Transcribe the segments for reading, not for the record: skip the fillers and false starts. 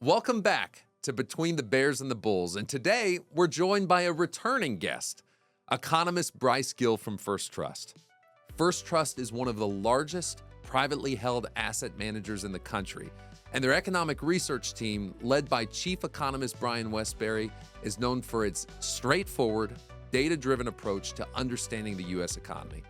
Welcome back to Between the Bears and the Bulls, and today we're joined by a returning guest, economist Bryce Gill from First Trust. First Trust is one of the largest privately held asset managers in the country, and their economic research team, led by Chief Economist Brian Westbury, is known for its straightforward, data-driven approach to understanding the U.S. economy.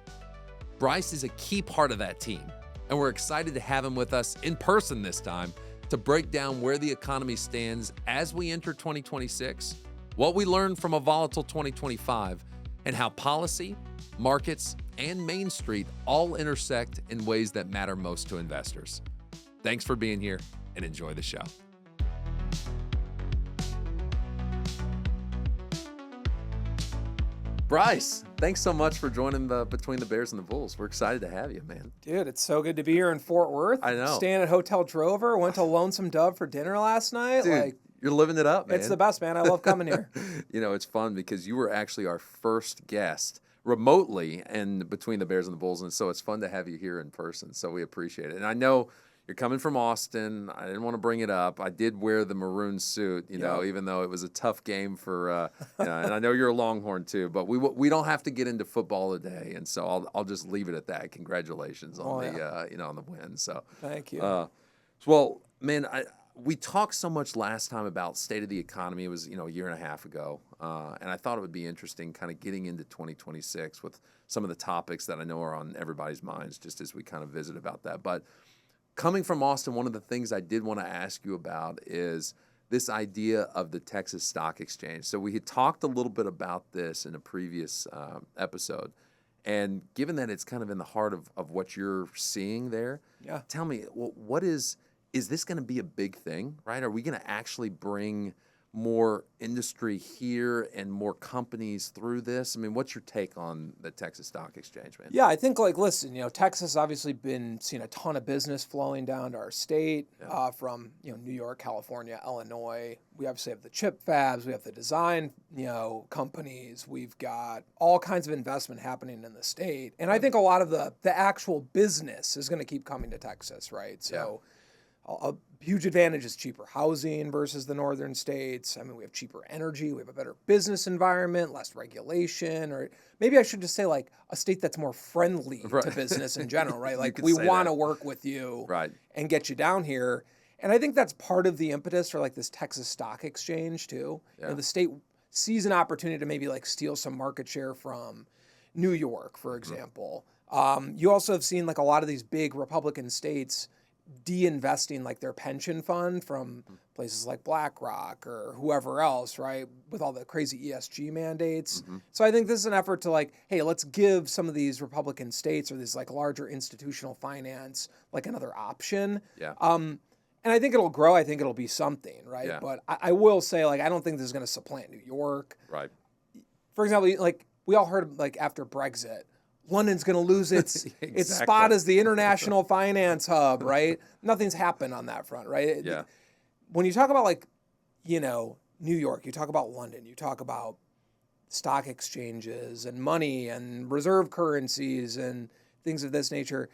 Bryce is a key part of that team, and we're excited to have him with us in person this time to break down where the economy stands as we enter 2026, what we learned from a volatile 2025, and how policy, markets, and Main Street all intersect in ways that matter most to investors. Thanks for being here and enjoy the show. Bryce, thanks so much for joining the Between the Bears and the Bulls. We're excited to have you, man. Dude, it's so good to be here in Fort Worth. I know. Staying at Hotel Drover. Went to Lonesome Dove for dinner last night. Dude, you're living it up, man. It's the best, man. I love coming here. You know, it's fun because you were actually our first guest remotely and Between the Bears and the Bulls, and so it's fun to have you here in person. So we appreciate it. And I know you're coming from Austin. I didn't want to bring it up. I did wear the maroon suit, you know, even though it was a tough game for, and I know you're a Longhorn too, but we don't have to get into football today, and so I'll just leave it at that. Congratulations on on the win. So thank you. Well, man, we talked so much last time about state of the economy. It was a year and a half ago, and I thought it would be interesting, kind of getting into 2026 with some of the topics that I know are on everybody's minds, just as we kind of visit about that, but. Coming from Austin, one of the things I did want to ask you about is this idea of the Texas Stock Exchange. So we had talked a little bit about this in a previous episode. And given that it's kind of in the heart of what you're seeing there, tell me, what is this going to be a big thing, right? Are we going to actually bring more industry here and more companies through this? I mean, what's your take on the Texas Stock Exchange, man? Yeah, I think, listen, Texas obviously been seeing a ton of business flowing down to our state from, New York, California, Illinois. We obviously have the chip fabs. We have the design, companies. We've got all kinds of investment happening in the state. And I think a lot of the actual business is going to keep coming to Texas, right? So a huge advantage is cheaper housing versus the northern states. I mean, we have cheaper energy, we have a better business environment, less regulation, or maybe I should just say a state that's more friendly to business in general, right? Like we want to work with you and get you down here. And I think that's part of the impetus for this Texas Stock Exchange too. Yeah. The state sees an opportunity to maybe steal some market share from New York, for example. You also have seen a lot of these big Republican states de-investing their pension fund from places like BlackRock or whoever else, right? With all the crazy ESG mandates. So I think this is an effort to hey, let's give some of these Republican states or these larger institutional finance another option. Yeah. And I think it'll grow. I think it'll be something, right? Yeah. But I will say I don't think this is going to supplant New York. Right. For example, we all heard after Brexit, London's going to lose its its spot as the international finance hub, right? Nothing's happened on that front, right? Yeah. When you talk about New York, you talk about London, you talk about stock exchanges and money and reserve currencies and things of this nature.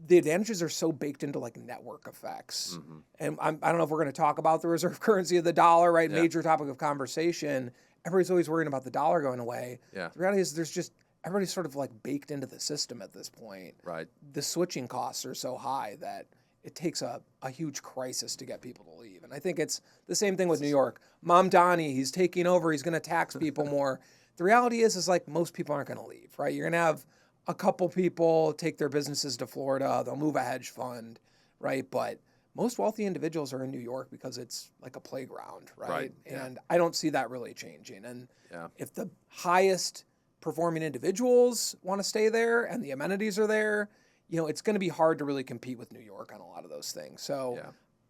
The advantages are so baked into network effects. And I don't know if we're going to talk about the reserve currency of the dollar, right? Yeah. Major topic of conversation. Everybody's always worrying about the dollar going away. Yeah. The reality is everybody's sort of baked into the system at this point. Right. The switching costs are so high that it takes a huge crisis to get people to leave. And I think it's the same thing with New York. Mamdani, he's taking over. He's going to tax people more. The reality is most people aren't going to leave, right? You're going to have a couple people take their businesses to Florida. They'll move a hedge fund, right? But most wealthy individuals are in New York because it's like a playground, right? And I don't see that really changing. And if the highest performing individuals want to stay there and the amenities are there, it's going to be hard to really compete with New York on a lot of those things. So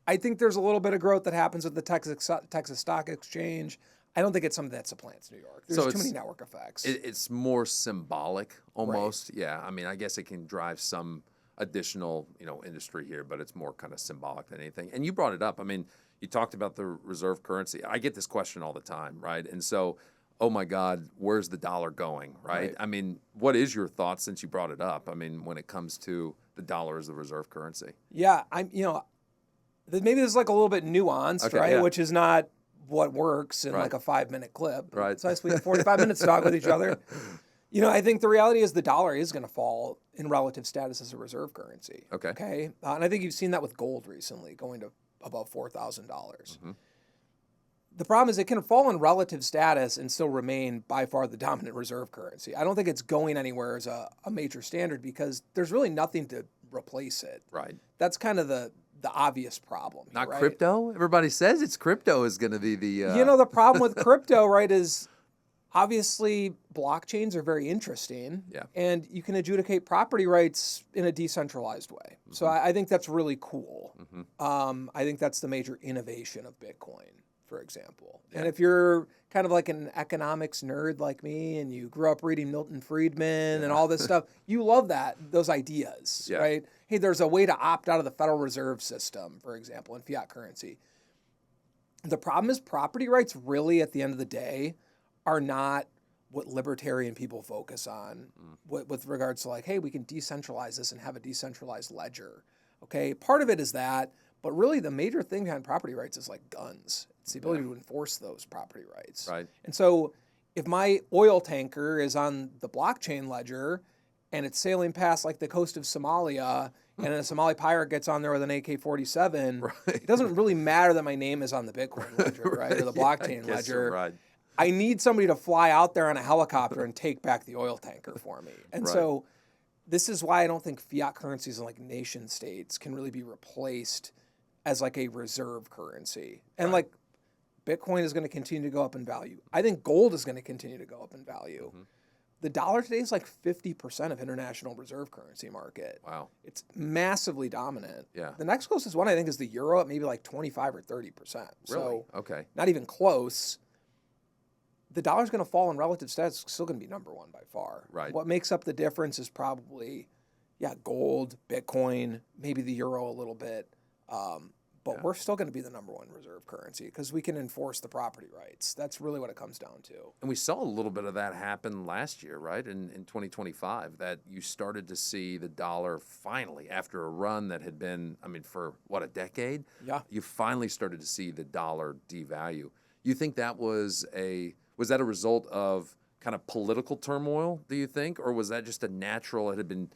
I think there's a little bit of growth that happens with the Texas Stock Exchange. I don't think it's something that supplants New York. There's too many network effects. It's more symbolic almost. Right. Yeah. I mean, I guess it can drive some additional, industry here, but it's more kind of symbolic than anything. And you brought it up. I mean, you talked about the reserve currency. I get this question all the time, right? And so oh my God, where's the dollar going, right? I mean, what is your thoughts since you brought it up? I mean, when it comes to the dollar as the reserve currency? Yeah, maybe this is like a little bit nuanced, Okay, right? yeah. Which is not what works in Right. like a 5-minute clip. Right. So we have 45 minutes to talk with each other. I think the reality is the dollar is going to fall in relative status as a reserve currency. Okay. Okay. And I think you've seen that with gold recently, going to above $4,000. Mm-hmm. The problem is it can fall in relative status and still remain by far the dominant reserve currency. I don't think it's going anywhere as a major standard because there's really nothing to replace it. Right. That's kind of the obvious problem here, Not right? crypto? Everybody says it's crypto is going to be the... The problem with crypto, right, is obviously blockchains are very interesting. Yeah. And you can adjudicate property rights in a decentralized way. Mm-hmm. So I think that's really cool. Mm-hmm. I think that's the major innovation of Bitcoin, for example. Yeah. And if you're kind of like an economics nerd like me and you grew up reading Milton Friedman and all this stuff, you love those ideas, Yeah. right? Hey, there's a way to opt out of the Federal Reserve System, for example, in fiat currency. The problem is property rights really, at the end of the day, are not what libertarian people focus on with regards to like, hey, we can decentralize this and have a decentralized ledger. Okay, part of it is that, but really the major thing behind property rights is like guns. It's the ability to enforce those property rights. Right. And so if my oil tanker is on the blockchain ledger and it's sailing past like the coast of Somalia and a Somali pirate gets on there with an AK-47, Right. it doesn't really matter that my name is on the Bitcoin ledger, right? Or the blockchain I guess ledger. you're right. I need somebody to fly out there on a helicopter and take back the oil tanker for me. And Right. so this is why I don't think fiat currencies in like nation states can really be replaced as like a reserve currency. And Right. like Bitcoin is going to continue to go up in value. I think gold is going to continue to go up in value. Mm-hmm. The dollar today is like 50% of international reserve currency market. Wow. It's massively dominant. Yeah. The next closest one I think is the euro at maybe like 25 or 30%. Really? So Okay. not even close. The dollar's going to fall in relative status. It's still going to be number one by far. Right. What makes up the difference is probably, gold, Bitcoin, maybe the euro a little bit. But we're still going to be the number one reserve currency because we can enforce the property rights. That's really what it comes down to. And we saw a little bit of that happen last year, right? In 2025, that you started to see the dollar finally, after a run that had been, for what, a decade? Yeah. You finally started to see the dollar devalue. You think that was a result of kind of political turmoil, do you think? Or was that just a natural, it had been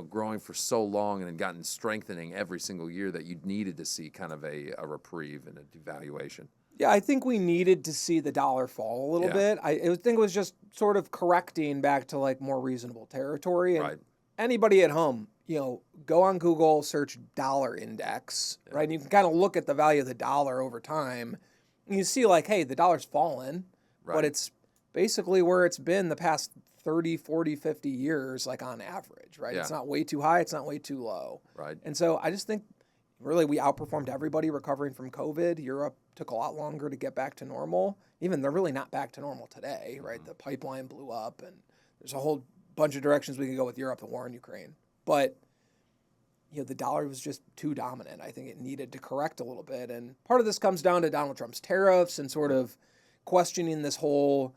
growing for so long and had gotten strengthening every single year that you needed to see kind of a reprieve and a devaluation? Yeah, I think we needed to see the dollar fall a little bit. I think it was just sort of correcting back to like more reasonable territory. And Right. anybody at home, go on Google, search dollar index, right? And you can kind of look at the value of the dollar over time. And you see like, hey, the dollar's fallen, Right. but it's basically where it's been the past 30, 40, 50 years, like on average, right? Yeah. It's not way too high. It's not way too low. Right. And so I just think really we outperformed everybody recovering from COVID. Europe took a lot longer to get back to normal. Even they're really not back to normal today, right? Mm-hmm. The pipeline blew up and there's a whole bunch of directions we could go with Europe, the war in Ukraine. But the dollar was just too dominant. I think it needed to correct a little bit. And part of this comes down to Donald Trump's tariffs and sort of questioning this whole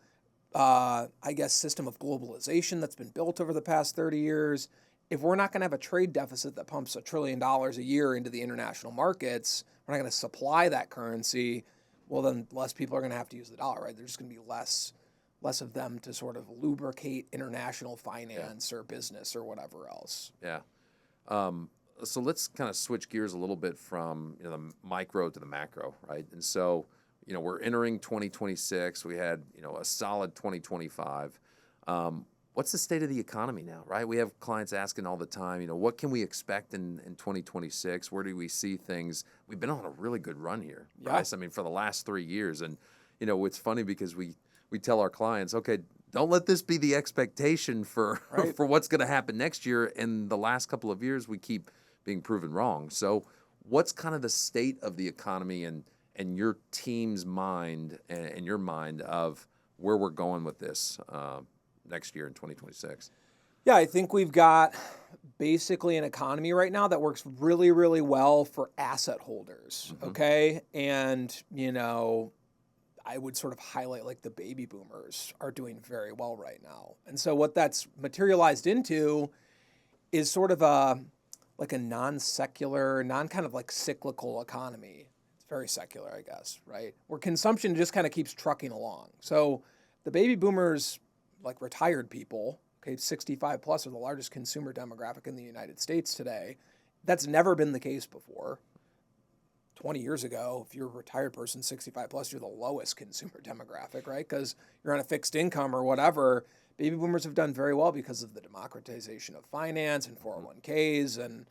system of globalization that's been built over the past 30 years. If we're not going to have a trade deficit that pumps $1 trillion a year into the international markets, we're not going to supply that currency, well, then less people are going to have to use the dollar, right? There's just going to be less of them to sort of lubricate international finance or business or whatever else. Yeah. So let's kind of switch gears a little bit from the micro to the macro, right? And so we're entering 2026. We had, a solid 2025. What's the state of the economy now, right? We have clients asking all the time, what can we expect in 2026? Where do we see things? We've been on a really good run here, Bryce. For the last 3 years. And, it's funny because we tell our clients, okay, don't let this be the expectation for, Right. for what's going to happen next year. And the last couple of years, we keep being proven wrong. So what's kind of the state of the economy and your team's mind and your mind of where we're going with this next year in 2026? Yeah, I think we've got basically an economy right now that works really, really well for asset holders, okay? And, I would sort of highlight like the baby boomers are doing very well right now. And so what that's materialized into is sort of like a non-secular, kind of like cyclical economy. It's very secular, I guess, right? Where consumption just kind of keeps trucking along. So the baby boomers, like retired people, okay, 65 plus are the largest consumer demographic in the United States today. That's never been the case before. 20 years ago, if you're a retired person, 65 plus, you're the lowest consumer demographic, right? Because you're on a fixed income or whatever. Baby boomers have done very well because of the democratization of finance and 401ks and,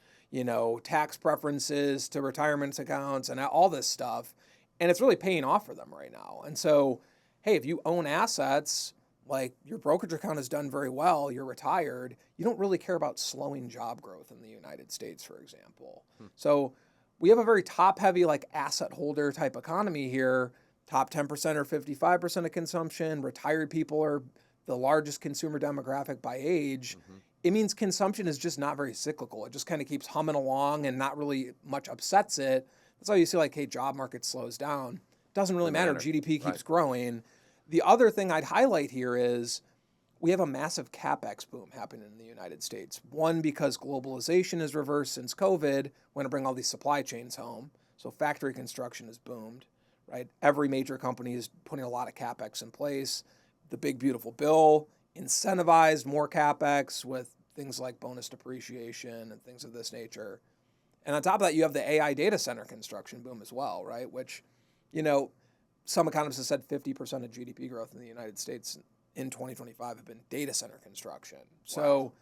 tax preferences to retirement accounts and all this stuff. And it's really paying off for them right now. And so, hey, if you own assets, like your brokerage account has done very well, you're retired, you don't really care about slowing job growth in the United States, for example. So we have a very top-heavy, like asset holder type economy here. Top 10% or 55% of consumption. Retired people are the largest consumer demographic by age. It means consumption is just not very cyclical. It just kind of keeps humming along and not really much upsets it. That's why you see like, hey, job market slows down. Doesn't really matter. GDP keeps growing. The other thing I'd highlight here is we have a massive CapEx boom happening in the United States. One, because globalization is reversed since COVID. We're going to bring all these supply chains home. So factory construction has boomed, right? Every major company is putting a lot of CapEx in place. The big, beautiful bill incentivized more CapEx with things like bonus depreciation and things of this nature. And on top of that, you have the AI data center construction boom as well, right? Which, some economists have said 50% of GDP growth in the United States in 2025 have been data center construction. Wow. So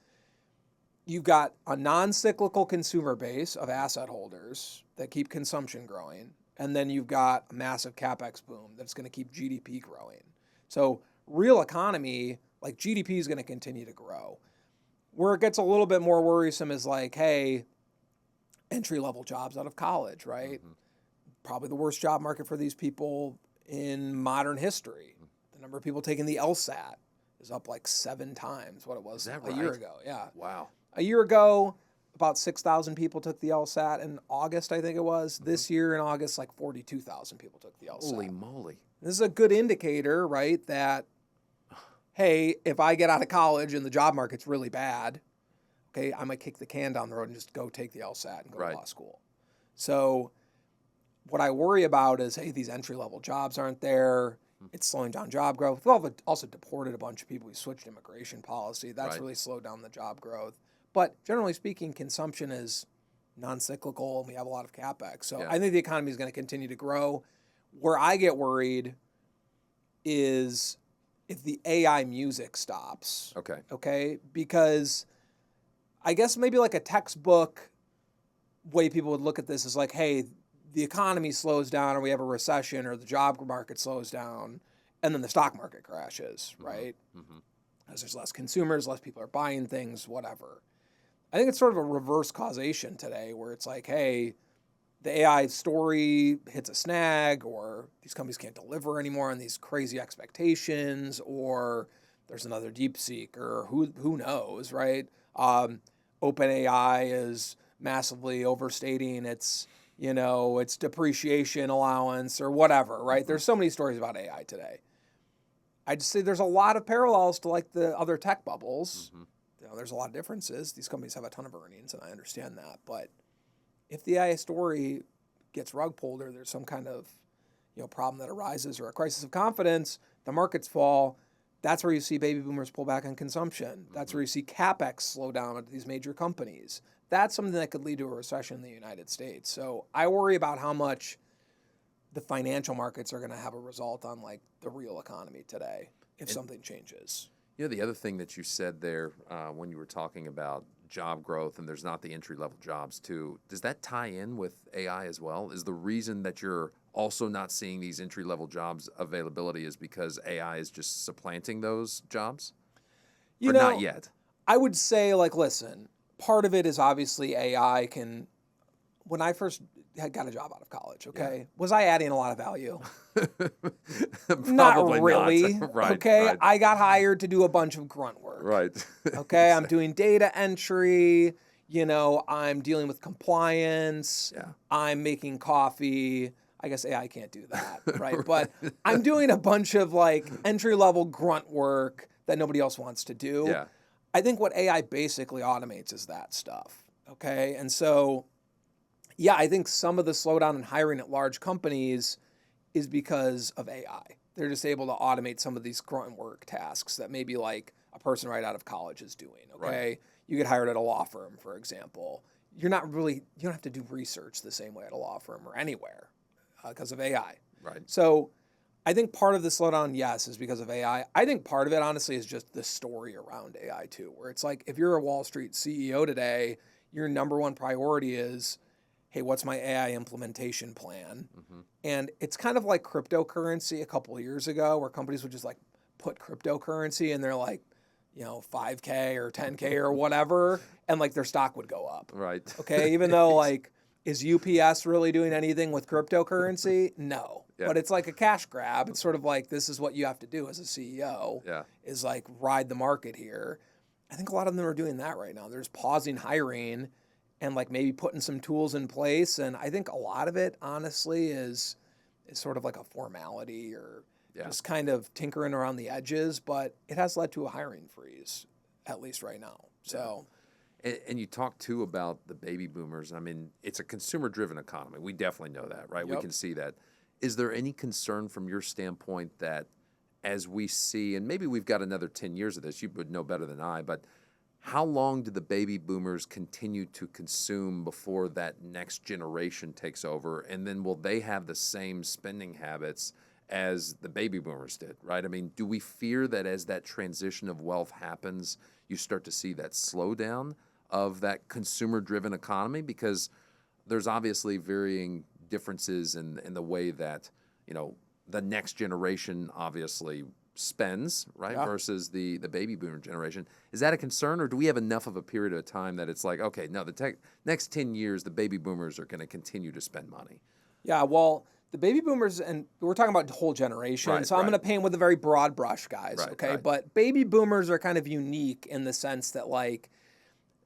you've got a non-cyclical consumer base of asset holders that keep consumption growing, and then you've got a massive CapEx boom that's going to keep GDP growing. So real economy, like GDP is going to continue to grow. Where it gets a little bit more worrisome is like, hey, entry-level jobs out of college, right? Probably the worst job market for these people in modern history. The number of people taking the LSAT is up like 7 times what it was a year ago. Yeah. Wow. A year ago, about 6,000 people took the LSAT in August, I think it was. This year in August, like 42,000 people took the LSAT. Holy moly. This is a good indicator, right, that, hey, if I get out of college and the job market's really bad, okay, I might kick the can down the road and just go take the LSAT and go to law school. So what I worry about is, hey, these entry-level jobs aren't there. It's slowing down job growth. We've also deported a bunch of people. We switched immigration policy. That's really slowed down the job growth. But generally speaking, consumption is non-cyclical, and we have a lot of CapEx. So I think the economy is going to continue to grow. Where I get worried is if the AI music stops. Okay? Because I guess maybe like a textbook way people would look at this is like, hey, the economy slows down or we have a recession or the job market slows down and then the stock market crashes, right? Because there's less consumers, less people are buying things, whatever. I think it's sort of a reverse causation today where it's like, hey, the AI story hits a snag or these companies can't deliver anymore on these crazy expectations or there's another DeepSeek or who knows, right? OpenAI is massively overstating its depreciation allowance or whatever, right? There's so many stories about AI today. I just say there's a lot of parallels to like the other tech bubbles. There's a lot of differences. These companies have a ton of earnings, and I understand that. But if the AI story gets rug pulled or there's some kind of problem that arises or a crisis of confidence, the markets fall. That's where you see baby boomers pull back on consumption. That's where you see CapEx slow down at these major companies. That's something that could lead to a recession in the United States. So I worry about how much the financial markets are going to have a result on like the real economy today if something changes. The other thing that you said there when you were talking about job growth and there's not the entry-level jobs too, does that tie in with AI as well? Is the reason that you're also not seeing these entry-level jobs availability is because AI is just supplanting those jobs? Or not yet? I would say, like, listen, part of it is obviously AI can, when I first got a job out of college, was I adding a lot of value? Not really. Right. I got hired to do a bunch of grunt work. Right. Okay, I'm doing data entry, I'm dealing with compliance, I'm making coffee. I guess AI can't do that, right? But I'm doing a bunch of like entry-level grunt work that nobody else wants to do. I think what AI basically automates is that stuff. Okay. And so, yeah, I think some of the slowdown in hiring at large companies is because of AI. They're just able to automate some of these grunt work tasks that maybe like a person right out of college is doing. Okay. Right. You get hired at a law firm, for example. You don't have to do research the same way at a law firm or anywhere because of AI. Right. So I think part of the slowdown, yes, is because of AI. I think part of it, honestly, is just the story around AI too, where it's like if you're a Wall Street CEO today, your number one priority is, hey, what's my AI implementation plan? And it's kind of like cryptocurrency a couple of years ago, where companies would just like put cryptocurrency in their like, 5K or 10K or whatever, and like their stock would go up. Right. Okay, even though like, is UPS really doing anything with cryptocurrency? No. Yeah. But it's like a cash grab. It's sort of like this is what you have to do as a CEO. Yeah. Is like ride the market here. I think a lot of them are doing that right now. They're just pausing hiring and like maybe putting some tools in place. And I think a lot of it, honestly, is sort of like a formality or just kind of tinkering around the edges. But it has led to a hiring freeze, at least right now. So. And you talk too about the baby boomers. I mean, it's a consumer-driven economy. We definitely know that, right? Yep. We can see that. Is there any concern from your standpoint that as we see, and maybe we've got another 10 years of this, you would know better than I, but how long do the baby boomers continue to consume before that next generation takes over? And then will they have the same spending habits as the baby boomers did, right? I mean, do we fear that as that transition of wealth happens, you start to see that slowdown of that consumer-driven economy? Because there's obviously varying differences in the way that, the next generation obviously spends, right, versus the baby boomer generation. Is that a concern, or do we have enough of a period of time that it's like, okay, no, next 10 years, the baby boomers are going to continue to spend money? Yeah, well, the baby boomers, and we're talking about the whole generation, so I'm going to paint with a very broad brush, guys, okay? Right. But baby boomers are kind of unique in the sense that, like,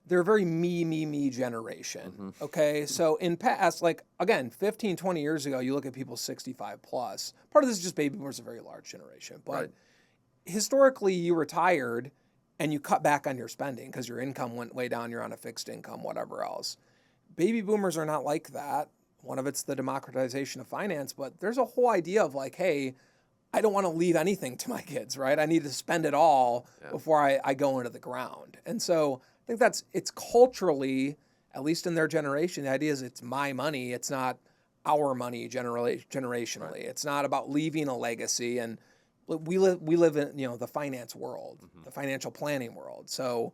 they're a very me generation, okay? So in past, like, again, 15, 20 years ago, you look at people 65 plus. Part of this is just baby boomers are a very large generation. But historically, you retired and you cut back on your spending because your income went way down, you're on a fixed income, whatever else. Baby boomers are not like that. One of it's the democratization of finance, but there's a whole idea of like, hey, I don't want to leave anything to my kids, right? I need to spend it all before I go into the ground. And so I think it's culturally, at least in their generation, the idea is it's my money. It's not our money generationally. Right. It's not about leaving a legacy. And we live in, the finance world, the financial planning world. So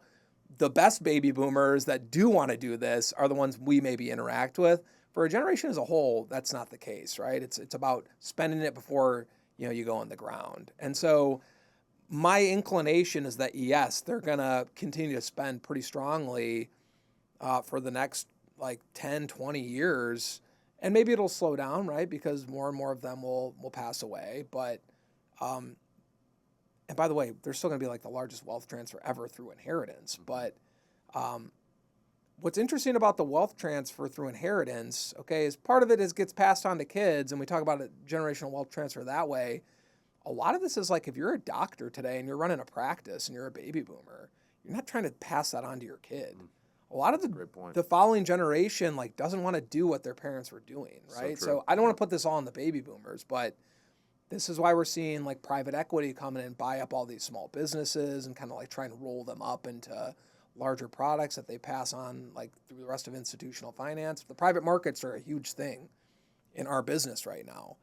the best baby boomers that do want to do this are the ones we maybe interact with. For a generation as a whole, that's not the case, right? It's about spending it before, you go on the ground. And so my inclination is that, yes, they're going to continue to spend pretty strongly for the next like 10, 20 years. And maybe it'll slow down, right? Because more and more of them will pass away. But, and by the way, they're still going to be like the largest wealth transfer ever through inheritance. But what's interesting about the wealth transfer through inheritance, okay, is part of it gets passed on to kids. And we talk about a generational wealth transfer that way. A lot of this is like if you're a doctor today and you're running a practice and you're a baby boomer, you're not trying to pass that on to your kid. A lot of the following generation like doesn't want to do what their parents were doing, right? So I don't want to put this all on the baby boomers, but this is why we're seeing like private equity come in and buy up all these small businesses and kind of like try and roll them up into larger products that they pass on like through the rest of institutional finance. The private markets are a huge thing in our business right now.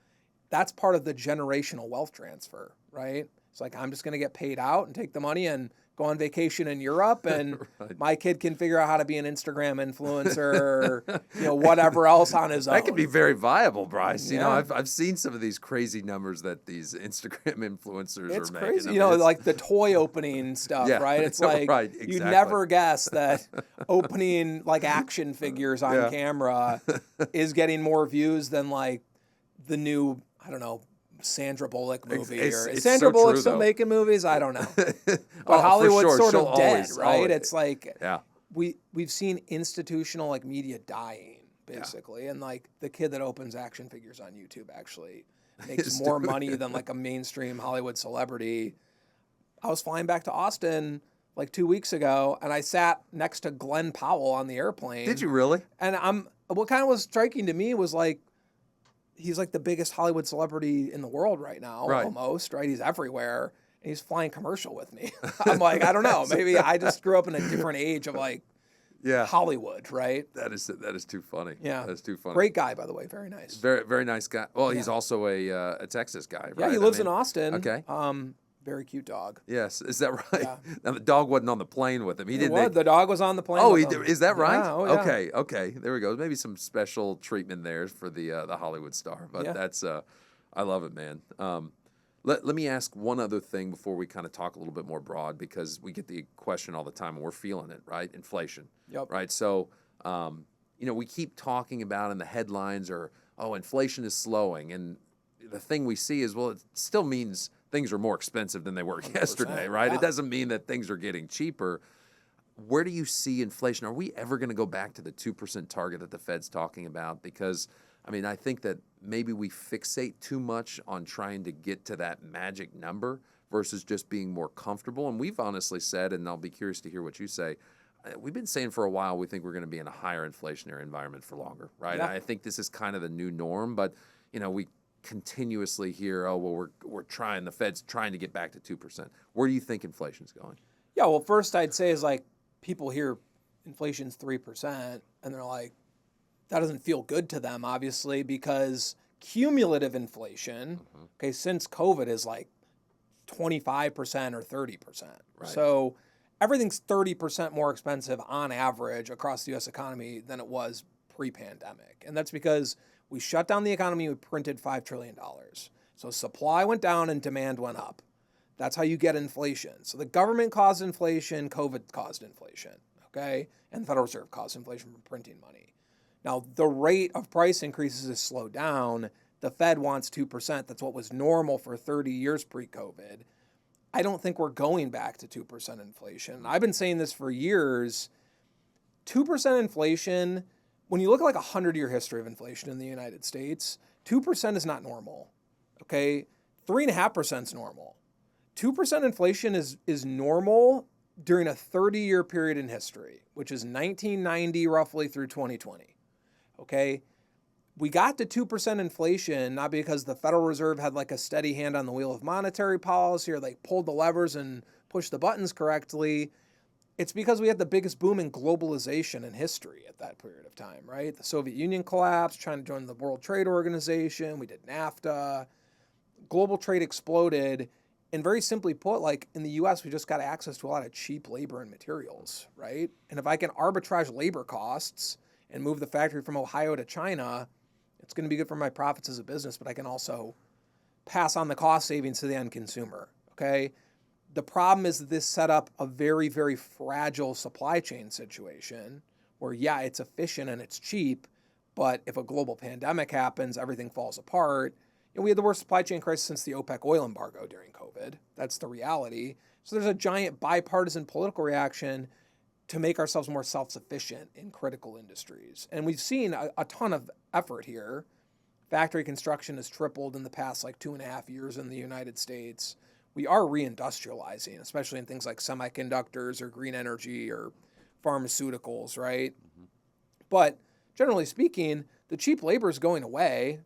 That's part of the generational wealth transfer, right? It's like, I'm just going to get paid out and take the money and go on vacation in Europe, and my kid can figure out how to be an Instagram influencer or, whatever else on his own. That could be very viable, Bryce. I've seen some of these crazy numbers that these Instagram influencers are making. It's crazy. Like the toy opening stuff, right? It's like exactly. You never guess that opening like action figures on camera is getting more views than like the new, I don't know, Sandra Bullock movie. Is Sandra Bullock still making movies? I don't know. But Hollywood's sort of dead, right? It's like we've seen institutional like media dying, basically. And like the kid that opens action figures on YouTube actually makes more money than like a mainstream Hollywood celebrity. I was flying back to Austin like 2 weeks ago, and I sat next to Glenn Powell on the airplane. Did you really? And what kind of was striking to me was like, he's like the biggest Hollywood celebrity in the world right now, Right. almost, right? He's everywhere, and he's flying commercial with me. I'm like, I don't know, maybe I just grew up in a different age of like Hollywood, right? That is too funny. Yeah. That's too funny. Great guy, by the way, very nice. Very, very nice guy. Well, he's also a Texas guy, right? Yeah, he lives in Austin. Okay. Very cute dog. Yes, is that right? Yeah. Now the dog wasn't on the plane with him. He didn't. The dog was on the plane. Oh, with him. is that right? Yeah, oh, yeah. Okay. There we go. Maybe some special treatment there for the Hollywood star, but that's I love it, man. Let me ask one other thing before we kind of talk a little bit more broad, because we get the question all the time and we're feeling it, right? Inflation. Yep. Right. So, we keep talking about in the headlines inflation is slowing, and the thing we see is, well, it still means things are more expensive than they were yesterday, right? Yeah. It doesn't mean that things are getting cheaper. Where do you see inflation? Are we ever going to go back to the 2% target that the Fed's talking about? Because, I think that maybe we fixate too much on trying to get to that magic number versus just being more comfortable. And we've honestly said, and I'll be curious to hear what you say, we've been saying for a while we think we're going to be in a higher inflationary environment for longer, right? Yeah. I think this is kind of the new norm, but, we continuously hear, the Fed's trying to get back to 2%. Where do you think inflation's going? Yeah, well, first I'd say is like people hear inflation's 3%, and they're like, that doesn't feel good to them, obviously, because cumulative inflation, since COVID is like 25% or 30%. Right. So everything's 30% more expensive on average across the U.S. economy than it was pre-pandemic. And that's because we shut down the economy, we printed $5 trillion. So supply went down and demand went up. That's how you get inflation. So the government caused inflation, COVID caused inflation, okay? And the Federal Reserve caused inflation from printing money. Now, the rate of price increases has slowed down. The Fed wants 2%. That's what was normal for 30 years pre-COVID. I don't think we're going back to 2% inflation. I've been saying this for years. 2% inflation, when you look at like a 100-year history of inflation in the United States, 2% is not normal, okay? 3.5% is normal. 2% inflation is normal during a 30-year period in history, which is 1990 roughly through 2020, okay? We got to 2% inflation not because the Federal Reserve had like a steady hand on the wheel of monetary policy or they pulled the levers and pushed the buttons correctly. It's because we had the biggest boom in globalization in history at that period of time, right? The Soviet Union collapsed, China joined the World Trade Organization, we did NAFTA, global trade exploded, and very simply put, like in the US, we just got access to a lot of cheap labor and materials, right? And if I can arbitrage labor costs and move the factory from Ohio to China, it's going to be good for my profits as a business, but I can also pass on the cost savings to the end consumer, okay? The problem is that this set up a very, very fragile supply chain situation where, yeah, it's efficient and it's cheap, but if a global pandemic happens, everything falls apart. And we had the worst supply chain crisis since the OPEC oil embargo during COVID. That's the reality. So there's a giant bipartisan political reaction to make ourselves more self-sufficient in critical industries. And we've seen a ton of effort here. Factory construction has tripled in the past like 2.5 years in the United States. We are reindustrializing, especially in things like semiconductors or green energy or pharmaceuticals, right? Mm-hmm. But generally speaking, the cheap labor is going away.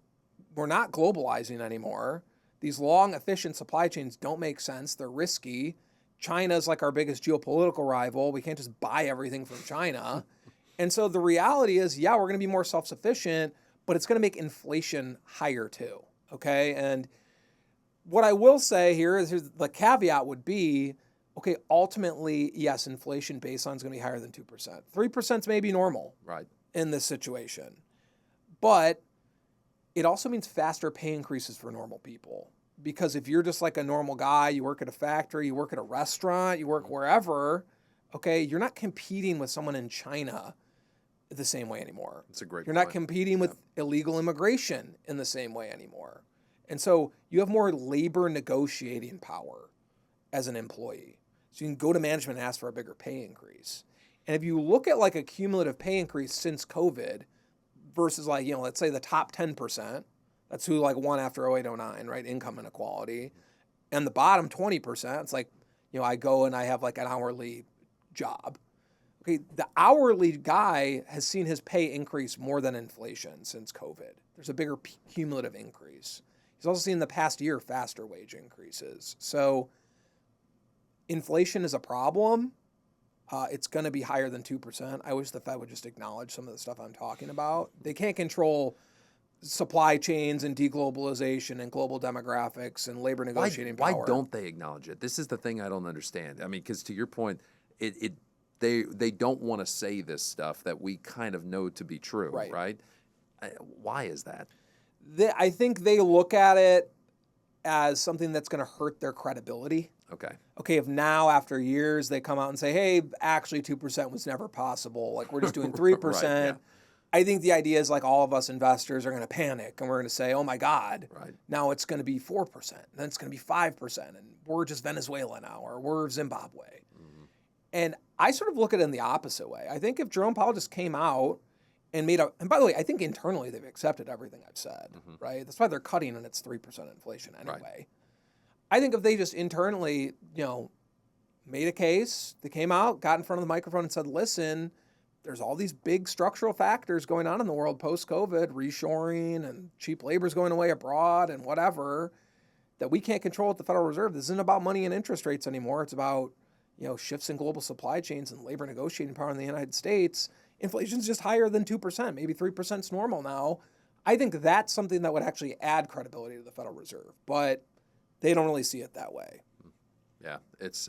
We're not globalizing anymore. These long, efficient supply chains don't make sense. They're risky. China is like our biggest geopolitical rival. We can't just buy everything from China. And so the reality is, yeah, we're going to be more self-sufficient, but it's going to make inflation higher too, okay? And what I will say here is the caveat would be, okay, ultimately, yes, inflation baseline is going to be higher than 2%. 3% is maybe normal in this situation. But it also means faster pay increases for normal people. Because if you're just like a normal guy, you work at a factory, you work at a restaurant, you work wherever, okay, you're not competing with someone in China the same way anymore. That's a great point. You're not competing with illegal immigration in the same way anymore. And so you have more labor negotiating power as an employee. So you can go to management and ask for a bigger pay increase. And if you look at like a cumulative pay increase since COVID versus like, let's say the top 10%, that's who like won after 08, 09, right? Income inequality. And the bottom 20%, it's like I go and I have like an hourly job. Okay, the hourly guy has seen his pay increase more than inflation since COVID. There's a bigger cumulative increase. He's also seen in the past year faster wage increases. So inflation is a problem. It's going to be higher than 2%. I wish the Fed would just acknowledge some of the stuff I'm talking about. They can't control supply chains and deglobalization and global demographics and labor negotiating power. Why don't they acknowledge it? This is the thing I don't understand. I mean, because to your point, they don't want to say this stuff that we kind of know to be true, right? Why is that? I think they look at it as something that's going to hurt their credibility. Okay, if now after years they come out and say, hey, actually 2% was never possible, like we're just doing 3%. Right, yeah. I think the idea is like all of us investors are going to panic and we're going to say, oh my God, now it's going to be 4%, then it's going to be 5%, and we're just Venezuela now, or we're Zimbabwe. And I sort of look at it in the opposite way. I think if Jerome Powell just came out and and by the way, I think internally they've accepted everything I've said, right? That's why they're cutting and it's 3% inflation anyway. Right. I think if they just internally, made a case, they came out, got in front of the microphone and said, listen, there's all these big structural factors going on in the world post-COVID, reshoring and cheap labor's going away abroad and whatever, that we can't control at the Federal Reserve. This isn't about money and interest rates anymore. It's about, shifts in global supply chains and labor negotiating power in the United States. Inflation's just higher than 2%. Maybe 3% is normal now. I think that's something that would actually add credibility to the Federal Reserve, but they don't really see it that way. Yeah, it's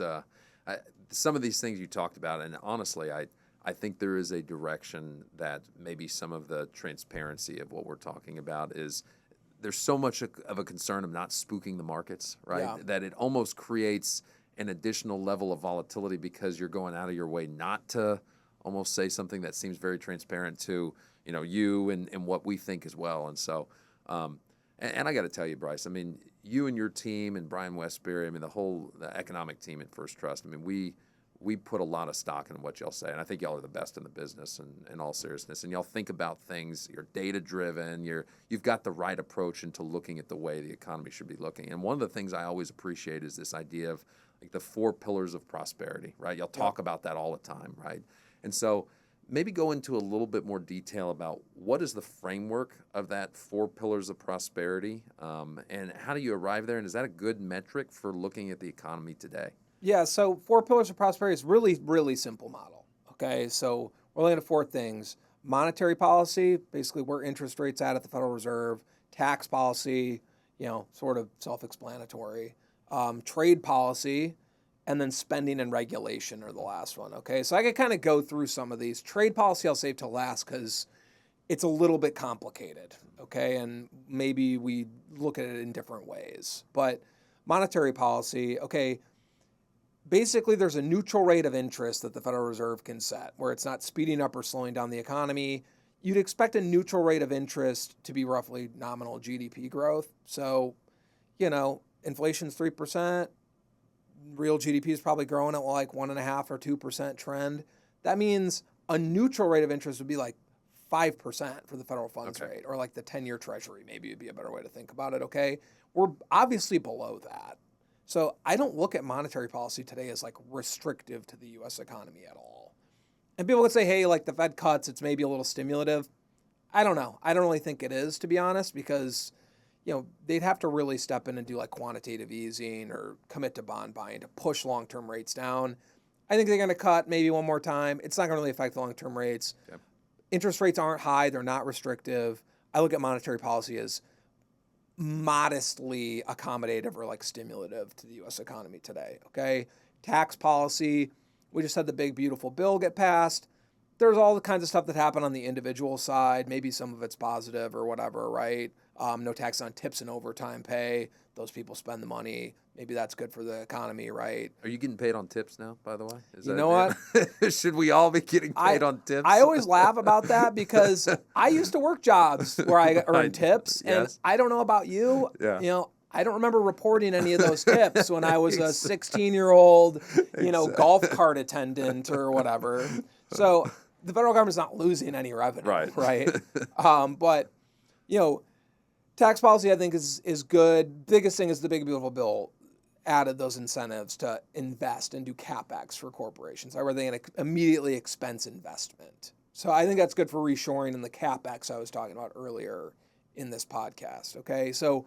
some of these things you talked about, and honestly, I think there is a direction that maybe some of the transparency of what we're talking about is there's so much of a concern of not spooking the markets, right? Yeah. That it almost creates an additional level of volatility because you're going out of your way not to almost say something that seems very transparent to you and what we think as well. And so, and I got to tell you, Bryce, I mean, you and your team and Brian Westbury, I mean, the economic team at First Trust, I mean, we put a lot of stock in what y'all say, and I think y'all are the best in the business in all seriousness. And y'all think about things, you're data-driven, you've got the right approach into looking at the way the economy should be looking. And one of the things I always appreciate is this idea of like the 4 pillars of prosperity, right? Y'all talk about that all the time, right? And so maybe go into a little bit more detail about what is the framework of that 4 pillars of prosperity, and how do you arrive there? And is that a good metric for looking at the economy today? Yeah, so 4 pillars of prosperity is really, really simple model. Okay, so we're looking at 4 things. Monetary policy, basically where interest rates at the Federal Reserve. Tax policy, sort of self-explanatory. Trade policy, and then spending and regulation are the last one, okay? So I could kind of go through some of these. Trade policy I'll save to last because it's a little bit complicated, okay? And maybe we look at it in different ways. But monetary policy, okay, basically there's a neutral rate of interest that the Federal Reserve can set where it's not speeding up or slowing down the economy. You'd expect a neutral rate of interest to be roughly nominal GDP growth. So, inflation's 3%. Real GDP is probably growing at like 1.5 or 2% trend. That means a neutral rate of interest would be like 5% for the federal funds rate, or like the 10-year treasury maybe would be a better way to think about it, okay? We're obviously below that. So I don't look at monetary policy today as like restrictive to the U.S. economy at all. And people would say, hey, like the Fed cuts, it's maybe a little stimulative. I don't know. I don't really think it is, to be honest, because they'd have to really step in and do like quantitative easing or commit to bond buying to push long-term rates down. I think they're going to cut maybe one more time. It's not going to really affect the long-term rates. Yep. Interest rates aren't high. They're not restrictive. I look at monetary policy as modestly accommodative or like stimulative to the U.S. economy today, okay? Tax policy, we just had the big, beautiful bill get passed. There's all the kinds of stuff that happened on the individual side. Maybe some of it's positive or whatever, right? No tax on tips and overtime pay. Those people spend the money. Maybe that's good for the economy, right? Are you getting paid on tips now, by the way? What? Should we all be getting paid on tips? I always laugh about that because I used to work jobs where I earned tips, and I don't know about you. Yeah. I don't remember reporting any of those tips when I was a 16-year-old, golf cart attendant or whatever. So the federal government's not losing any revenue, right? But, tax policy I think is good. Biggest thing is the big, beautiful bill. added those incentives to invest and do CapEx for corporations, where they can immediately expense investment. So I think that's good for reshoring and the CapEx I was talking about earlier in this podcast, okay? So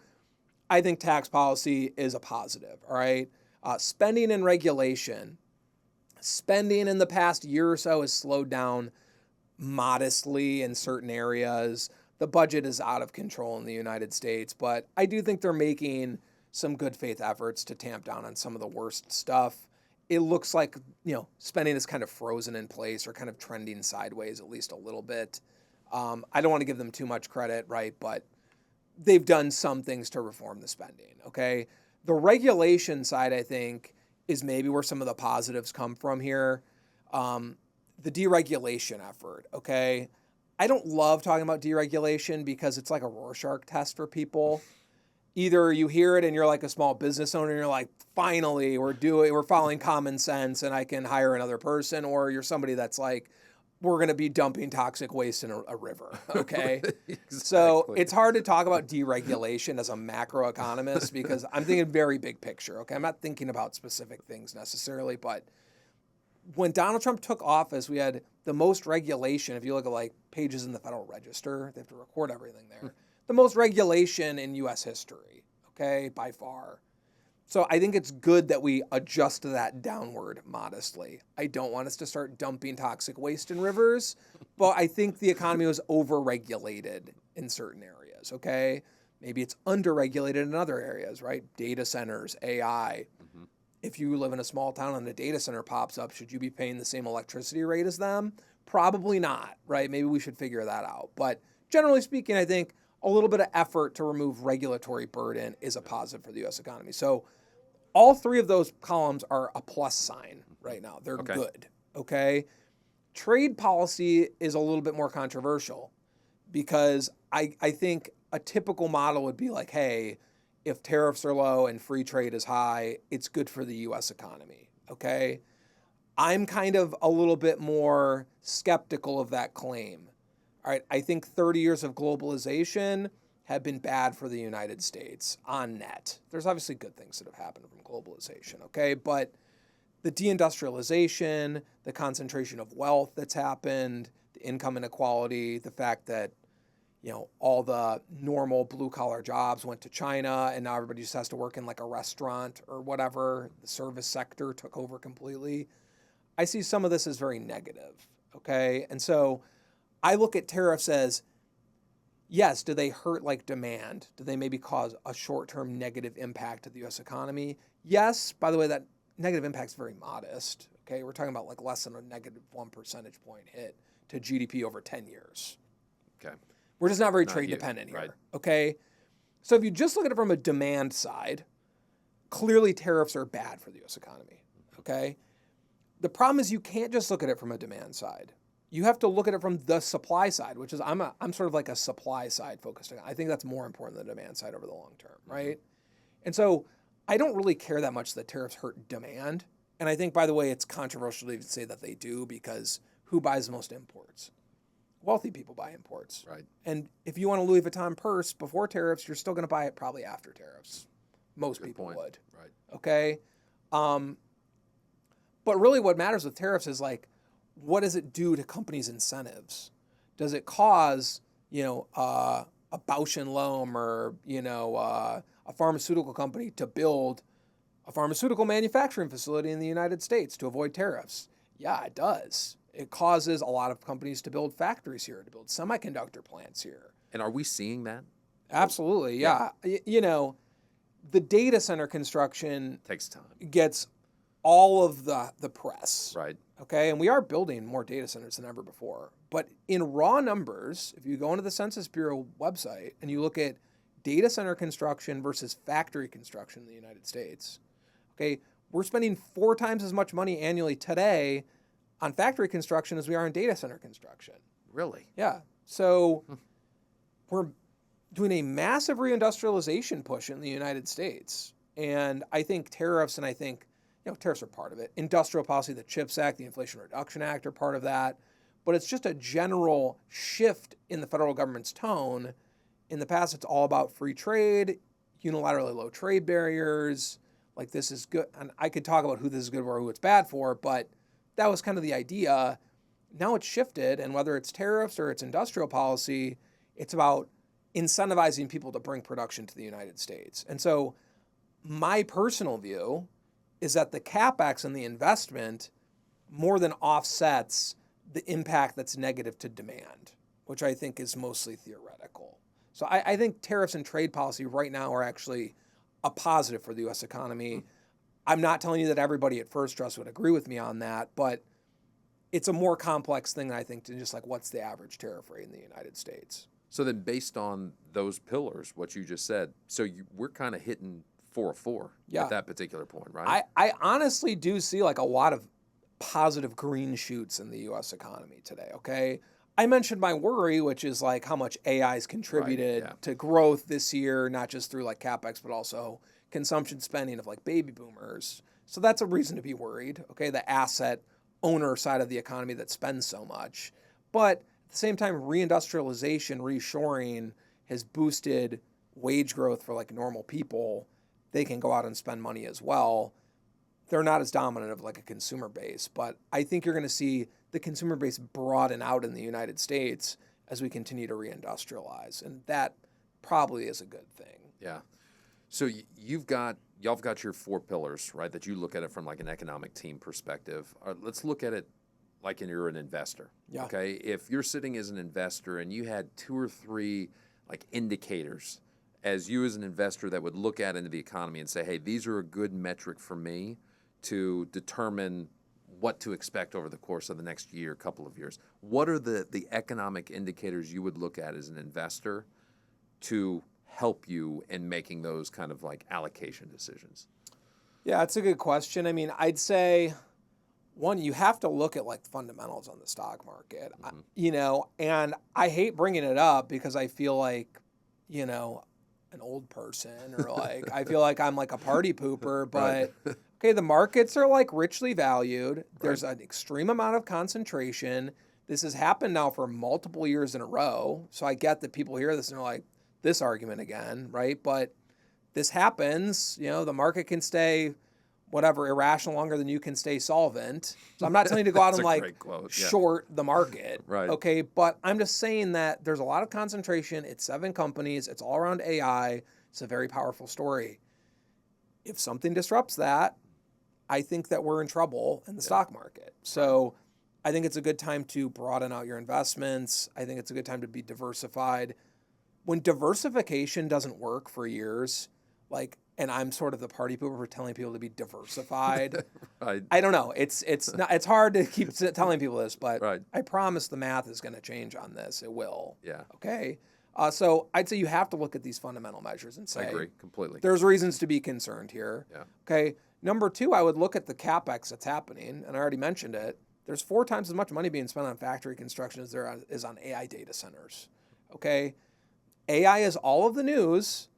I think tax policy is a positive, all right? Spending and regulation. Spending in the past year or so has slowed down modestly in certain areas. The budget is out of control in the United States, but I do think they're making some good faith efforts to tamp down on some of the worst stuff. It looks like, spending is kind of frozen in place or kind of trending sideways at least a little bit. I don't want to give them too much credit, right? But they've done some things to reform the spending, okay? The regulation side, I think, is maybe where some of the positives come from here. The deregulation effort, okay? I don't love talking about deregulation because it's like a Rorschach test for people. Either you hear it and you're like a small business owner and you're like, finally, we're following common sense and I can hire another person, or you're somebody that's like, we're going to be dumping toxic waste in a river, okay? Exactly. So it's hard to talk about deregulation as a macroeconomist because I'm thinking very big picture, okay? I'm not thinking about specific things necessarily, but when Donald Trump took office, we had the most regulation. If you look at like pages in the Federal Register, they have to record everything there. The most regulation in U.S. history, okay, by far. So I think it's good that we adjust that downward modestly. I don't want us to start dumping toxic waste in rivers, but I think the economy was overregulated in certain areas, okay? Maybe it's underregulated in other areas, right? Data centers, AI. Mm-hmm. If you live in a small town and a data center pops up, should you be paying the same electricity rate as them? Probably not, right? Maybe we should figure that out. But generally speaking, I think a little bit of effort to remove regulatory burden is a positive for the U.S. economy. So all three of those columns are a plus sign right now. They're good, okay? Trade policy is a little bit more controversial because I think a typical model would be like, hey, if tariffs are low and free trade is high, it's good for the U.S. economy, okay? I'm kind of a little bit more skeptical of that claim. All right, I think 30 years of globalization have been bad for the United States on net. There's obviously good things that have happened from globalization, okay? But the deindustrialization, the concentration of wealth that's happened, the income inequality, the fact that, all the normal blue-collar jobs went to China and now everybody just has to work in like a restaurant or whatever. The service sector took over completely. I see some of this as very negative, okay? And so I look at tariffs as, yes, do they hurt like demand? Do they maybe cause a short-term negative impact to the U.S. economy? Yes. By the way, that negative impact is very modest. Okay, we're talking about like less than a negative 1 percentage point hit to GDP over 10 years. Okay, we're just not very trade dependent here. Right. Okay, so if you just look at it from a demand side, clearly tariffs are bad for the U.S. economy. Okay, the problem is you can't just look at it from a demand side. You have to look at it from the supply side, which is I'm sort of like a supply side focused. I think that's more important than the demand side over the long term, right? And so I don't really care that much that tariffs hurt demand. And I think, by the way, it's controversial to even say that they do because who buys the most imports? Wealthy people buy imports. Right. And if you want a Louis Vuitton purse before tariffs, you're still going to buy it probably after tariffs. Most people would. Right. Okay? But really what matters with tariffs is like, what does it do to companies' incentives? Does it cause, a Bausch and Lomb or, a pharmaceutical company to build a pharmaceutical manufacturing facility in the United States to avoid tariffs? Yeah, it does. It causes a lot of companies to build factories here, to build semiconductor plants here. And are we seeing that? Absolutely, yeah. The data center construction takes time. Gets all of the press. Right. Okay, and we are building more data centers than ever before. But in raw numbers, if you go into the Census Bureau website and you look at data center construction versus factory construction in the United States, okay, we're spending 4 times as much money annually today on factory construction as we are on data center construction. Really? Yeah. So we're doing a massive reindustrialization push in the United States. And I think tariffs, tariffs are part of it. Industrial policy, the CHIPS Act, the Inflation Reduction Act are part of that. But it's just a general shift in the federal government's tone. In the past, it's all about free trade, unilaterally low trade barriers, like this is good. And I could talk about who this is good for or who it's bad for, but that was kind of the idea. Now it's shifted, and whether it's tariffs or it's industrial policy, it's about incentivizing people to bring production to the United States. And so my personal view is that the CapEx and the investment more than offsets the impact that's negative to demand, which I think is mostly theoretical. So I think tariffs and trade policy right now are actually a positive for the U.S. economy. I'm not telling you that everybody at First Trust would agree with me on that, but it's a more complex thing, I think, than just like what's the average tariff rate in the United States. So then based on those pillars, what you just said, so we're kind of hitting 4-4 at that particular point, right? I honestly do see like a lot of positive green shoots in the U.S. economy today, okay? I mentioned my worry, which is like how much AI has contributed to growth this year, not just through like CapEx, but also consumption spending of like baby boomers. So that's a reason to be worried, okay? The asset owner side of the economy that spends so much. But at the same time, reindustrialization, reshoring has boosted wage growth for like normal people. They can go out and spend money as well. They're not as dominant of like a consumer base, but I think you're going to see the consumer base broaden out in the United States as we continue to reindustrialize, and that probably is a good thing. Yeah. So y'all have got your 4 pillars, right? That you look at it from like an economic team perspective. Let's look at it like you're an investor. Yeah. Okay. If you're sitting as an investor and you had 2 or 3 like indicators as you as an investor that would look at into the economy and say, hey, these are a good metric for me to determine what to expect over the course of the next year, couple of years. What are the economic indicators you would look at as an investor to help you in making those kind of like allocation decisions? Yeah, that's a good question. I mean, I'd say, one, you have to look at like fundamentals on the stock market, and I hate bringing it up because I feel like, an old person or like, I feel like I'm like a party pooper, but okay, the markets are like richly valued. There's an extreme amount of concentration. This has happened now for multiple years in a row. So I get that people hear this and they're like, this argument again, right? But this happens, the market can stay whatever irrational longer than you can stay solvent. So I'm not telling you to go out and like short the market. Right. Okay. But I'm just saying that there's a lot of concentration. It's 7 companies. It's all around AI. It's a very powerful story. If something disrupts that, I think that we're in trouble in the stock market. So I think it's a good time to broaden out your investments. I think it's a good time to be diversified. When diversification doesn't work for years, and I'm sort of the party pooper for telling people to be diversified. Right. I don't know. It's hard to keep telling people this, but right. I promise the math is going to change on this. It will. Yeah. Okay. So I'd say you have to look at these fundamental measures and say, I agree completely. There's reasons to be concerned here. Yeah. Okay. Number 2, I would look at the CapEx that's happening, and I already mentioned it. There's 4 times as much money being spent on factory construction as there is on AI data centers. Okay. AI is all of the news.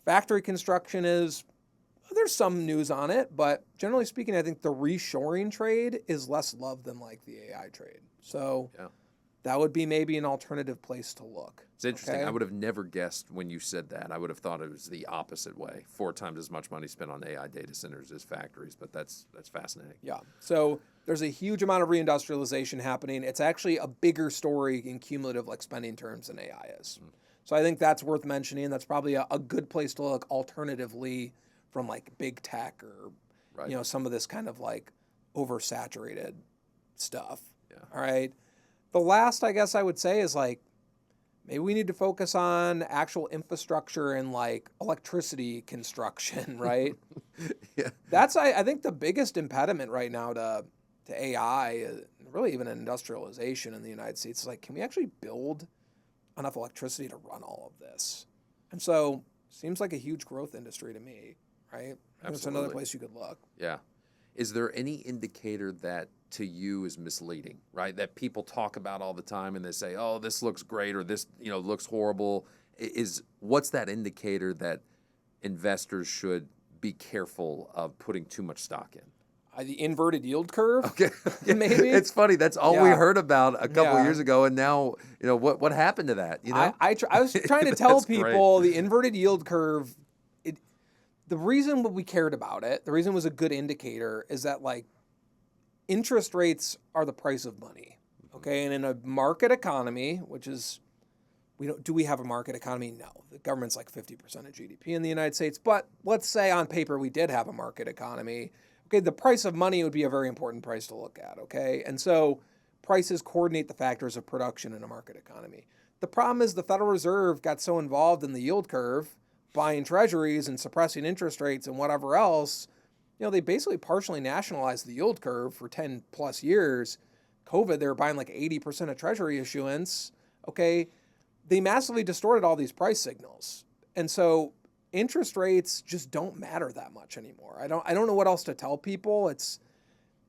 Factory construction there's some news on it, but generally speaking, I think the reshoring trade is less loved than like the AI trade. So that would be maybe an alternative place to look. It's interesting. Okay? I would have never guessed when you said that. I would have thought it was the opposite way. 4 times as much money spent on AI data centers as factories, but that's fascinating. Yeah. So there's a huge amount of reindustrialization happening. It's actually a bigger story in cumulative like spending terms than AI is. So I think that's worth mentioning. That's probably a good place to look alternatively from like big tech or, some of this kind of like oversaturated stuff. Yeah. All right. The last, I guess I would say is like, maybe we need to focus on actual infrastructure and like electricity construction, right? Yeah. That's, I think, the biggest impediment right now to AI, really even industrialization in the United States. Is like, can we actually build enough electricity to run all of this? And so seems like a huge growth industry to me, right? It's another place you could look. Yeah. Is there any indicator that to you is misleading, right? That people talk about all the time and they say, oh, this looks great or this, looks horrible. What's that indicator that investors should be careful of putting too much stock in? The inverted yield curve. Okay. Maybe. It's funny. That's all we heard about a couple years ago. And now, what happened to that? I was trying to tell people the inverted yield curve, the reason we cared about it, the reason it was a good indicator is that like interest rates are the price of money. Okay. And in a market economy, which is, do we have a market economy? No. The government's like 50% of GDP in the United States. But let's say on paper we did have a market economy. Okay. The price of money would be a very important price to look at. Okay. And so prices coordinate the factors of production in a market economy. The problem is the Federal Reserve got so involved in the yield curve, buying treasuries and suppressing interest rates and whatever else, they basically partially nationalized the yield curve for 10 plus years. COVID, they were buying like 80% of treasury issuance. Okay. They massively distorted all these price signals. And so interest rates just don't matter that much anymore. I don't know what else to tell people. It's,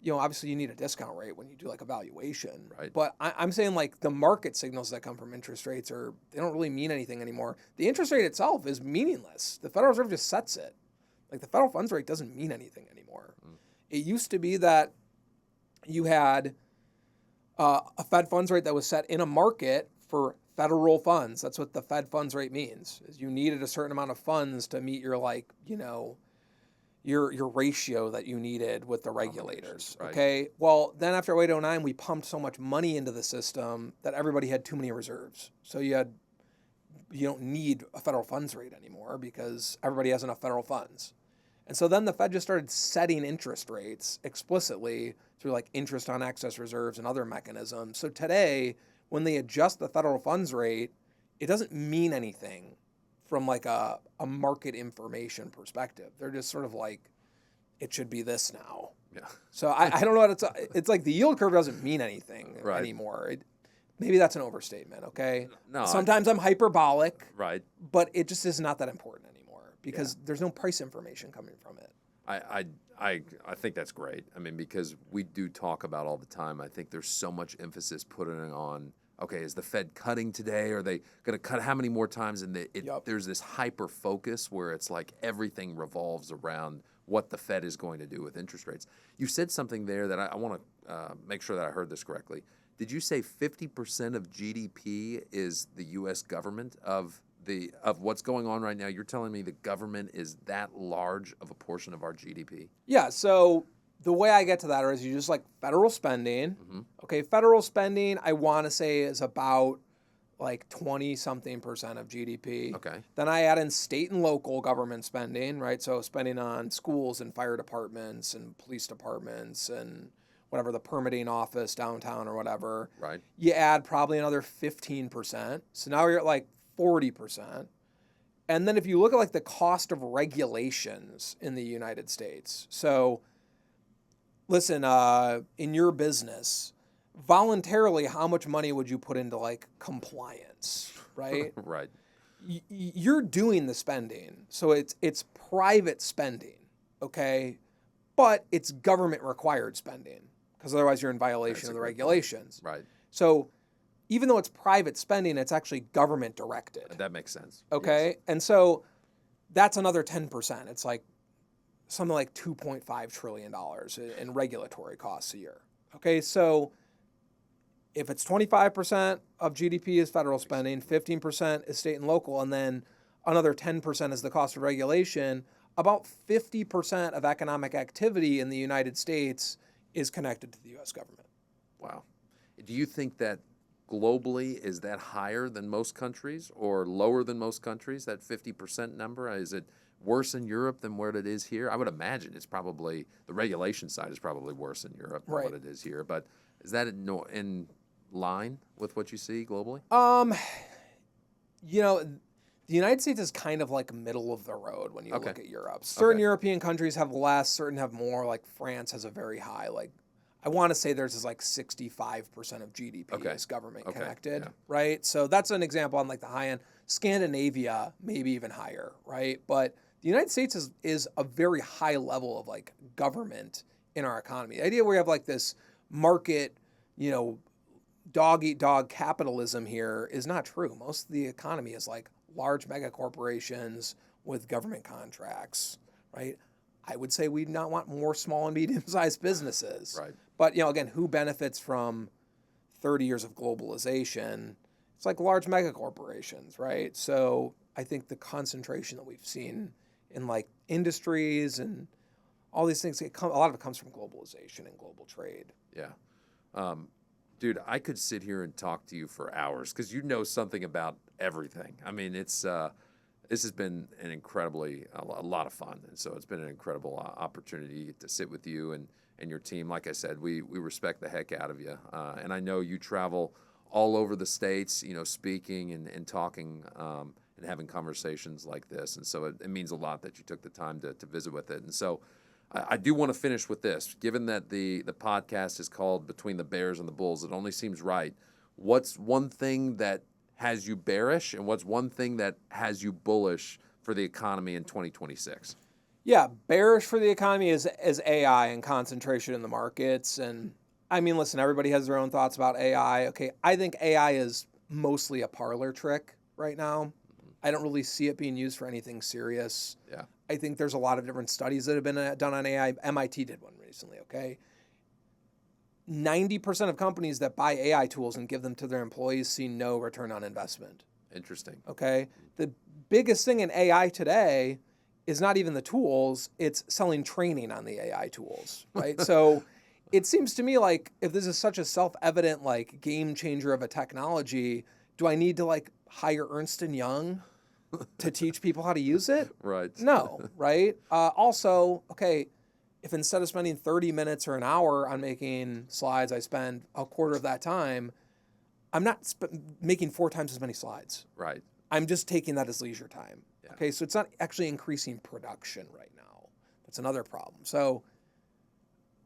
obviously you need a discount rate when you do like a valuation. Right. But I'm saying like the market signals that come from interest rates they don't really mean anything anymore. The interest rate itself is meaningless. The Federal Reserve just sets it. Like the federal funds rate doesn't mean anything anymore. It used to be that you had a Fed funds rate that was set in a market for federal funds. That's what the Fed funds rate means. Is you needed a certain amount of funds to meet your your ratio that you needed with the regulators. Right. Okay. Well, then after 2009, we pumped so much money into the system that everybody had too many reserves. So you don't need a federal funds rate anymore because everybody has enough federal funds. And so then the Fed just started setting interest rates explicitly through like interest on excess reserves and other mechanisms. So today, when they adjust the federal funds rate, it doesn't mean anything from like a market information perspective. They're just sort of like, it should be this now. Yeah. So I don't know what it's like the yield curve doesn't mean anything anymore. Maybe that's an overstatement, okay? No. Sometimes I'm hyperbolic. Right. But it just is not that important anymore because there's no price information coming from it. I think that's great. I mean, because we do talk about all the time. I think there's so much emphasis put on, okay, is the Fed cutting today? Are they going to cut how many more times? And there's this hyper focus where it's like everything revolves around what the Fed is going to do with interest rates. You said something there that I want to make sure that I heard this correctly. Did you say 50% of GDP is the U.S. government of what's going on right now? You're telling me the government is that large of a portion of our GDP? Yeah. So the way I get to that is you just like federal spending. Mm-hmm. Okay, federal spending I want to say is about like 20-something% of GDP. Okay. Then I add in state and local government spending, right? So spending on schools and fire departments and police departments and whatever, the permitting office downtown or whatever. Right. You add probably another 15%. So now you're at like 40%. And then if you look at like the cost of regulations in the United States. So listen, in your business, voluntarily, how much money would you put into like compliance, right? Right. You're doing the spending. So it's private spending, okay? But it's government required spending because otherwise you're in violation of the regulations. Right. So even though it's private spending, it's actually government directed. That makes sense. Okay. Yes. And so that's another 10%. It's like something like $2.5 trillion in regulatory costs a year. Okay. So if it's 25% of GDP is federal spending, 15% is state and local, and then another 10% is the cost of regulation, about 50% of economic activity in the United States is connected to the U.S. government. Wow. Do you think that globally, is that higher than most countries or lower than most countries, that 50% number? Is it worse in Europe than what it is here? I would imagine it's probably, the regulation side is probably worse in Europe than what it is here. But is that in line with what you see globally? The United States is kind of like middle of the road when you look at Europe. Certain European countries have less, certain have more. Like France has a very high, like I want to say theirs is like 65% of GDP is government connected, right? So that's an example on like the high end. Scandinavia, maybe even higher, right? But the United States is a very high level of like government in our economy. The idea where we have like this market, dog eat dog capitalism here is not true. Most of the economy is like large mega corporations with government contracts, right? I would say we not want more small and medium-sized businesses. Right. But, again, who benefits from 30 years of globalization? It's like large mega corporations, right? So I think the concentration that we've seen in like industries and all these things. A lot of it comes from globalization and global trade. Yeah. Dude, I could sit here and talk to you for hours because you know something about everything. I mean, this has been an incredibly, a lot of fun. And so it's been an incredible opportunity to sit with you and your team. Like I said, we respect the heck out of you. And I know you travel all over the States, speaking and talking and having conversations like this. And so it means a lot that you took the time to visit with it. And so I do want to finish with this. Given that the podcast is called Between the Bears and the Bulls, it only seems right. What's one thing that has you bearish, and what's one thing that has you bullish for the economy in 2026? Yeah, bearish for the economy is AI and concentration in the markets. And I mean, listen, everybody has their own thoughts about AI. Okay, I think AI is mostly a parlor trick right now. I don't really see it being used for anything serious. Yeah. I think there's a lot of different studies that have been done on AI. MIT did one recently, okay? 90% of companies that buy AI tools and give them to their employees see no return on investment. Interesting. Okay? The biggest thing in AI today is not even the tools, it's selling training on the AI tools, right? So it seems to me like if this is such a self-evident like game changer of a technology, do I need to like hire Ernst & Young to teach people how to use it? Right. No, right? Also, okay, if instead of spending 30 minutes or an hour on making slides, I spend a quarter of that time, I'm not making 4 times as many slides. Right. I'm just taking that as leisure time. Yeah. Okay, so it's not actually increasing production right now. That's another problem. So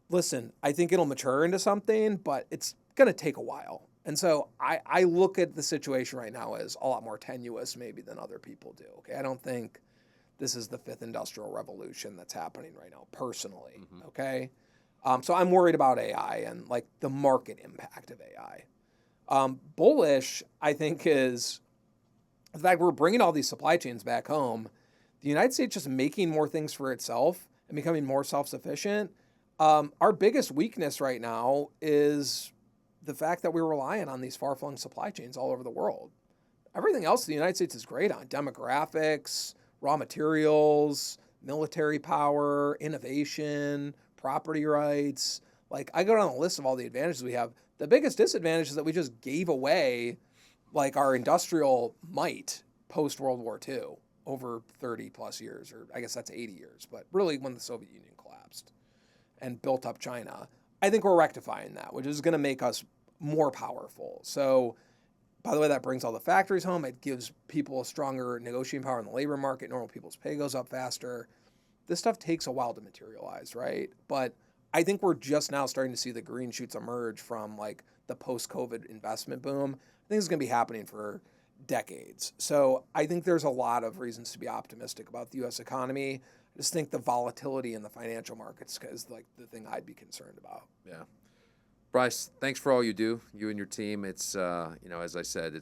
listen, I think it'll mature into something, but it's going to take a while. And so I look at the situation right now as a lot more tenuous maybe than other people do. Okay, I don't think this is the 5th industrial revolution that's happening right now, personally. Mm-hmm. Okay, so I'm worried about AI and like the market impact of AI. Bullish, I think, is the fact we're bringing all these supply chains back home. The United States just making more things for itself and becoming more self-sufficient. Our biggest weakness right now is the fact that we're relying on these far-flung supply chains all over the world. Everything else the United States is great on: demographics, raw materials, military power, innovation, property rights. Like, I go down the list of all the advantages we have. The biggest disadvantage is that we just gave away like our industrial might post-World War II over 30 plus years, or I guess that's 80 years, but really when the Soviet Union collapsed and built up China. I think we're rectifying that, which is going to make us more powerful. So, by the way, that brings all the factories home. It gives people a stronger negotiating power in the labor market. Normal people's pay goes up faster. This stuff takes a while to materialize, right? But I think we're just now starting to see the green shoots emerge from like the post-COVID investment boom. I think it's going to be happening for decades. So I think there's a lot of reasons to be optimistic about the U.S. economy. I just think the volatility in the financial markets is like the thing I'd be concerned about. Yeah. Bryce, thanks for all you do, you and your team. It's, as I said,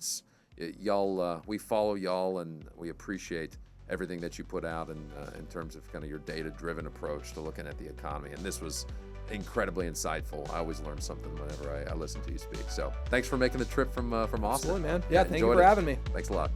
y'all, we follow y'all and we appreciate everything that you put out in terms of kind of your data-driven approach to looking at the economy. And this was incredibly insightful. I always learn something whenever I listen to you speak. So thanks for making the trip from Austin. Absolutely, man. Yeah, thank you for having me. Thanks a lot.